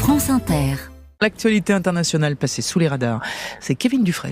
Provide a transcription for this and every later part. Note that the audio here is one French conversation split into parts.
France Inter. L'actualité internationale passée sous les radars, c'est Kevin Dufresne.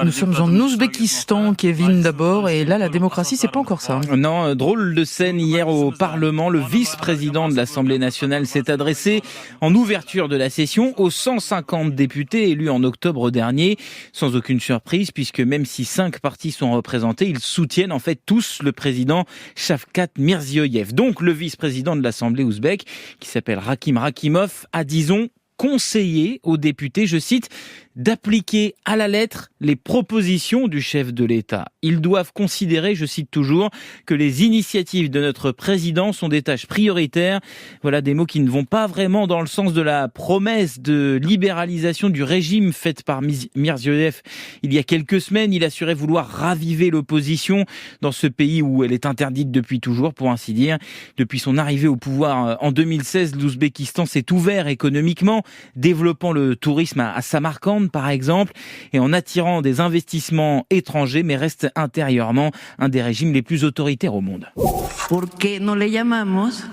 Nous sommes en Ouzbékistan, Kevin, d'abord, et là, la démocratie, c'est pas encore ça. Non, drôle de scène hier au Parlement. Le vice-président de l'Assemblée nationale s'est adressé en ouverture de la session aux 150 députés élus en octobre dernier, sans aucune surprise, puisque même si 5 partis sont représentés, ils soutiennent en fait tous le président Shavkat Mirziyoyev. Donc, le vice-président de l'Assemblée ouzbèque, qui s'appelle Rakim Rakimov, a, disons, conseiller aux députés, je cite, d'appliquer à la lettre les propositions du chef de l'État. Ils doivent considérer, je cite toujours, que les initiatives de notre président sont des tâches prioritaires. Voilà des mots qui ne vont pas vraiment dans le sens de la promesse de libéralisation du régime faite par Mirziyoyev. Il y a quelques semaines, il assurait vouloir raviver l'opposition dans ce pays où elle est interdite depuis toujours, pour ainsi dire. Depuis son arrivée au pouvoir en 2016, l'Ouzbékistan s'est ouvert économiquement, développant le tourisme à Samarcande, par exemple, et en attirant des investissements étrangers, mais reste intérieurement un des régimes les plus autoritaires au monde. Pourquoi no le llamamos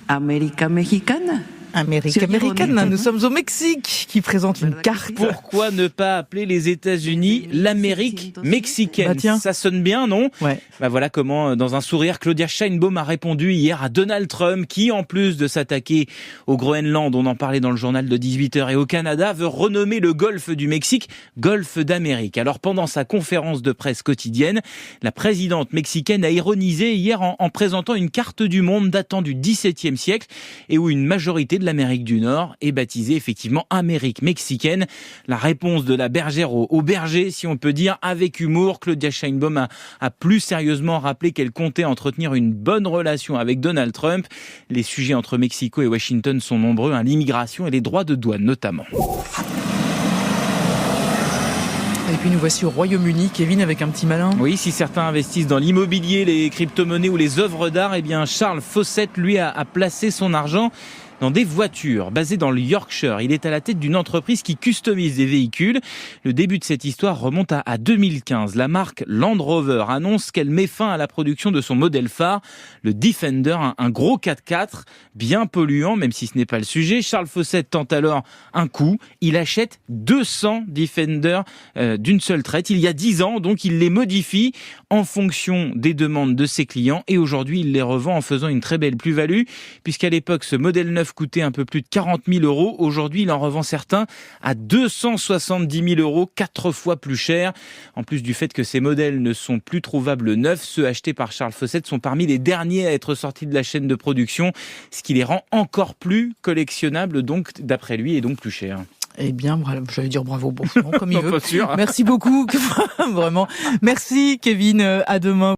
América Mexicana? Amérique américaine, nous sommes au Mexique, qui présente une carte. Pourquoi ne pas appeler les États-Unis l'Amérique mexicaine? Tiens. Ça sonne bien, non? Ouais. Voilà comment, dans un sourire, Claudia Sheinbaum a répondu hier à Donald Trump, qui, en plus de s'attaquer au Groenland, on en parlait dans le journal de 18h, et au Canada, veut renommer le golfe du Mexique Golfe d'Amérique. Alors, pendant sa conférence de presse quotidienne, la présidente mexicaine a ironisé hier en présentant une carte du monde datant du XVIIe siècle, et où une majorité de l'Amérique du Nord est baptisée effectivement Amérique mexicaine. La réponse de la bergère au berger, si on peut dire, avec humour. Claudia Sheinbaum a plus sérieusement rappelé qu'elle comptait entretenir une bonne relation avec Donald Trump. Les sujets entre Mexico et Washington sont nombreux, l'immigration et les droits de douane notamment. Et puis nous voici au Royaume-Uni, Kevin, avec un petit malin. Oui, si certains investissent dans l'immobilier, les crypto-monnaies ou les œuvres d'art, eh bien Charles Fawcett, lui, a placé son argent dans des voitures basées dans le Yorkshire. Il est à la tête d'une entreprise qui customise des véhicules. Le début de cette histoire remonte à 2015. La marque Land Rover annonce qu'elle met fin à la production de son modèle phare, le Defender, un gros 4x4 bien polluant, même si ce n'est pas le sujet. Charles Fawcett tente alors un coup. Il achète 200 Defender d'une seule traite. Il y a 10 ans, donc il les modifie en fonction des demandes de ses clients. Et aujourd'hui, il les revend en faisant une très belle plus-value, puisqu'à l'époque, ce modèle neuf coûtait un peu plus de 40 000 euros. Aujourd'hui, il en revend certains à 270 000 euros, 4 fois plus cher. En plus du fait que ces modèles ne sont plus trouvables neufs, ceux achetés par Charles Fawcett sont parmi les derniers à être sortis de la chaîne de production, ce qui les rend encore plus collectionnables, donc d'après lui, et donc plus chers. Eh bien, j'allais dire bravo, bon, comme il Non, veut. pas sûr. Merci beaucoup, vraiment. Merci, Kevin, à demain.